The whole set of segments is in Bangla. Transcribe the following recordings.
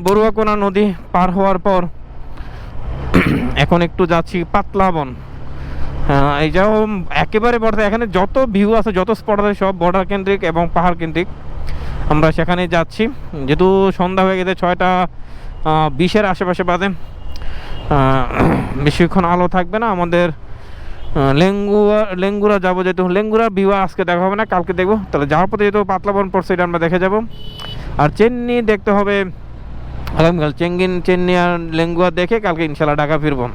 বড়ুয়াকোনা নদী পার হওয়ার পর এখন একটু যাচ্ছি পাতলা বন। এই যাও একেবারে বর্ডার, এখানে যত ভিউ আছে, যত স্পট আছে সব বর্ডার কেন্দ্রিক এবং পাহাড় কেন্দ্রিক। আমরা সেখানে যাচ্ছি, যেহেতু সন্ধ্যা হয়ে গেছে 6টা 20-এর আশেপাশে বাজে। বেশিক্ষণ আলো থাকবে না আমাদের। লেঙ্গুরা যাবো, যেহেতু লেঙ্গুরা ভিউ আজকে দেখা হবে না, কালকে দেখবো। তাহলে যাওয়ার পথে যেহেতু পাতলা বন পড়ছে, এটা আমরা দেখে যাব। আর চেন্নি দেখতে হবে আগামীকাল। চেন্নি আর লেঙ্গুয়া দেখে কালকে ইনশাল্লাহ ঢাকা ফিরবো।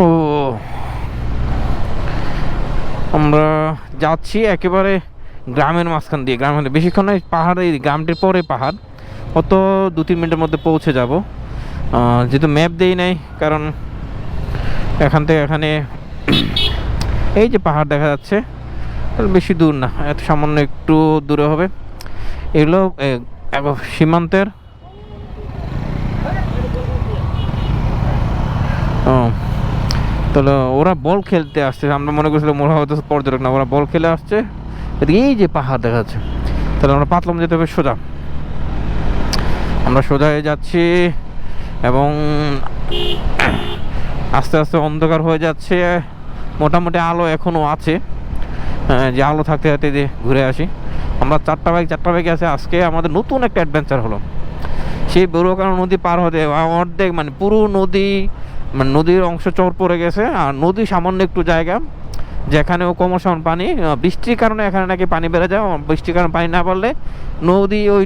ও আমরা যাচ্ছি একেবারে গ্রামের মাঝখান দিয়ে। গ্রামের বেশিক্ষণ নয়, পাহাড়, এই গ্রামটির পরে পাহাড়, অত 2-3 মিনিটের মধ্যে পৌঁছে যাব। যেহেতু ম্যাপ দেই নাই, কারণ এখান থেকে এখানে এই যে পাহাড় দেখা যাচ্ছে, বেশি দূর না, এত সামান্য একটু দূরে হবে। এগুলো সীমান্তের। তাহলে ওরা বল খেলতে আসছে, আমরা মনে করছিলাম ওরা হয়তো পর্যটক না, ওরা বল খেলে আসছে। এই যে পাহাড় দেখা যাচ্ছে, তাহলে আমরা পাতলাম যেতে হবে সোজা। আমরা সোজা হয়ে যাচ্ছি এবং আস্তে আস্তে অন্ধকার হয়ে যাচ্ছে। মোটামুটি আলো এখনও আছে, যে আলো থাকতে থাকতে যে ঘুরে আসি। আমরা 4টা বাইক আছে। আজকে আমাদের নতুন একটা অ্যাডভেঞ্চার হলো। সেই বড়ুয়াকোনা নদী পার হতে অর্ধেক, মানে পুরো নদী, মানে নদীর অংশ চর পড়ে গেছে। আর নদী সামান্য একটু জায়গা যেখানেও ক্রমশন পানি, বৃষ্টির কারণে এখানে নাকি পানি বেড়ে যায়। বৃষ্টির কারণে পানি না পড়লে নদী ওই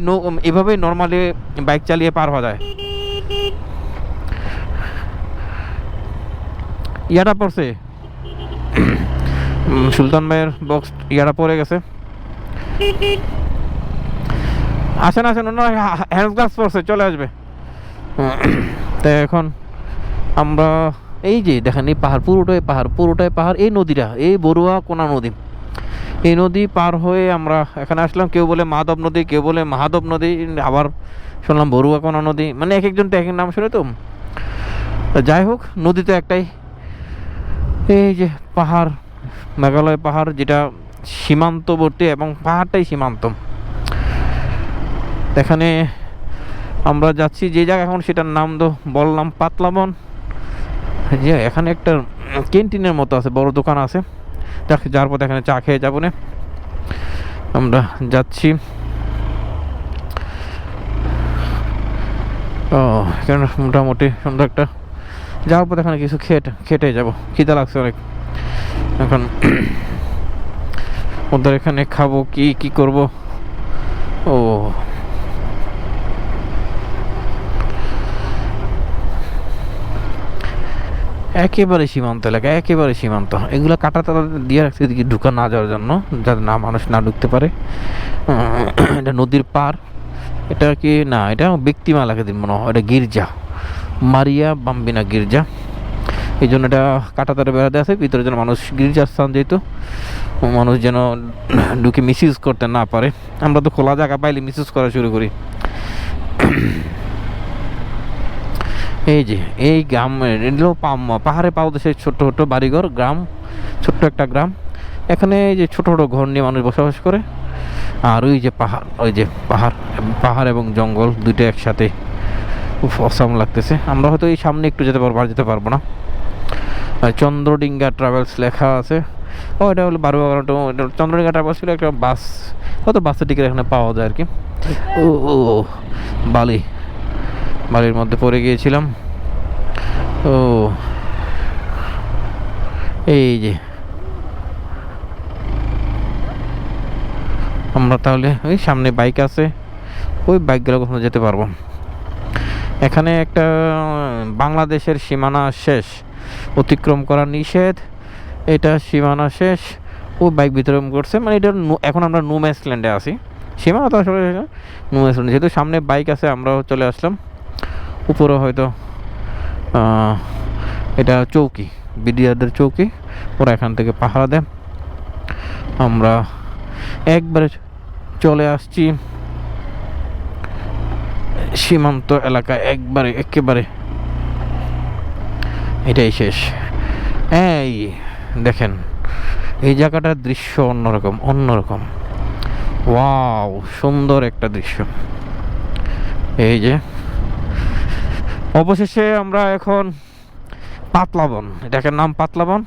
এভাবেই নর্মালি বাইক চালিয়ে পার হওয়া যায়। ইয়াটা পড়ছে, সুলতান ভাইয়ের বক্স ইয়াটা পড়ে গেছে। আসেন ওনার হ্যান্ড গ্লাভস পড়ছে, চলে আসবে। তাই এখন আমরা এই যে দেখেন, এই পাহাড়, পুরোটাই পাহাড়। এই নদীটা, এই বড়ুয়াকোনা নদী, এই নদী পার হয়ে আমরা এখানে আসলাম। কেউ বলে মাধব নদী, কেউ বলে মাহাদব নদী, আবার শুনলাম বড়ুয়াকোনা নদী। মানে এক একজন তো এক এক নাম শুনে। তো যাই হোক, নদী তো একটাই। এই যে পাহাড়, মেঘালয় পাহাড়, যেটা সীমান্তবর্তী এবং পাহাড়টাই সীমান্ত। এখানে আমরা যাচ্ছি যে জায়গা, এখন সেটার নাম তো বললাম পাতলা বন। যে এখানে একটা ক্যান্টিনের মতো আছে, বড় দোকান আছে, যার পথে এখানে চা খেয়ে যাবো না। আমরা যাচ্ছি। এখানে মোটামুটি সুন্দর একটা, যাওয়ার পথে এখানে কিছু খেটে যাবো, খিদা লাগছে অনেক। এখন ওদের এখানে খাবো, কি করব। একেবারে সীমান্ত এলাকা, একেবারে সীমান্ত। এগুলো কাটা তারা দিয়ে রাখছে এদিকে ঢুকা না যাওয়ার জন্য, যাতে না মানুষ না ঢুকতে পারে। এটা নদীর পার। এটা কি না, এটা ব্যক্তিমালাকে দিন মনে হয়, এটা গির্জা, মারিয়া বাম্বিনা গির্জা। এই জন্য এটা কাটা তারা বেড়াতে আছে ভিতরে, যেন মানুষ, গির্জার স্থান যেহেতু, মানুষ যেন ঢুকে মিসইউজ করতে না পারে। আমরা তো খোলা জায়গা পাইলে মিসইউজ করা শুরু করি। এই যে এই গ্রাম, এগুলো পাহাড়ে পাওয়া দেশের ছোট্ট ছোট্ট বাড়িঘর, গ্রাম, ছোট্ট একটা গ্রাম। এখানে এই যে ছোট ছোট ঘর নিয়ে মানুষ বসবাস করে। আর ওই যে পাহাড়, ওই যে পাহাড় এবং জঙ্গল দুইটা একসাথে, খুব অসাম লাগতেছে। আমরা হয়তো এই সামনে একটু যেতে পারবো, আর যেতে পারবো না। চন্দ্রডিঙ্গা ট্রাভেলস লেখা আছে। এটা হলো বারুয়াঘাট। চন্দ্রডিঙ্গা ট্রাভেলস ছিল একটা বাস, হয়তো বাসের টিকিট এখানে পাওয়া যায় আর কি। বালির মধ্যে পড়ে গিয়েছিলাম। এই যে আমরা তাহলে ওই সামনে বাইক আছে, ওই বাইকগুলো কোথাও যেতে পারবো। এখানে একটা বাংলাদেশের সীমানা শেষ, অতিক্রম করা নিষেধ। এটা সীমানা শেষ, ও বাইক ভিতরে করছে, মানে এটা এখন আমরা নো-ম্যান্সল্যান্ডে আছি। সীমানা তো আসলে নো-ম্যান্সল্যান্ড, যেহেতু সামনে বাইক আছে আমরাও চলে আসলাম। উপরে হয়তো এটা চৌকি, বিডিআরদের চৌকি, ওরা এখান থেকে পাহারা দেয়। আমরা একবারে চলে আসছি সীমান্ত এলাকায়, একেবারে এটাই শেষ। এই দেখেন এই জায়গাটার দৃশ্য অন্যরকম অন্যরকম। ওয়াও, সুন্দর একটা দৃশ্য। এই যে অবশেষে আমরা এখন পাতলাবন, এটাকে নাম পাতলাবন।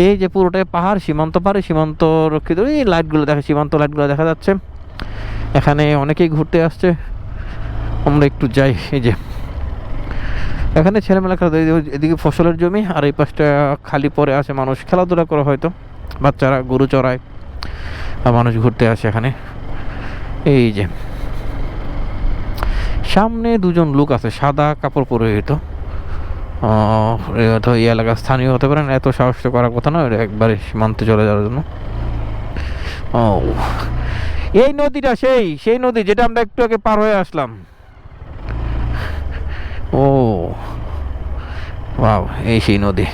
এই যে পুরোটাই পাহাড়, সীমান্ত পারে, সীমান্ত রক্ষিত, এই লাইটগুলো দেখা, সীমান্ত লাইটগুলো দেখা যাচ্ছে। এখানে অনেকেই ঘুরতে আসছে, আমরা একটু যাই। এই যে এখানে ছেলেমেলা খেলা, এদিকে ফসলের জমি, আর এই পাশটা খালি পড়ে আছে, মানুষ খেলাধুলা করে, হয়তো বাচ্চারা গরু চড়ায় আর মানুষ ঘুরতে আসে এখানে। এই যে সামনে দুজন লোক আছে সাদা কাপড় পরিহিত, হয়তো এই এলাকার স্থানীয় হতে পারেন, এত সাহস তো করার কথা নয় একবারে সীমান্তে চলে যাওয়ার জন্য। ও, এই নদীটা সেই সেই নদী যেটা আমরা একটু আগে পার হয়ে আসলাম। ও ওয়াও, এই সেই নদী।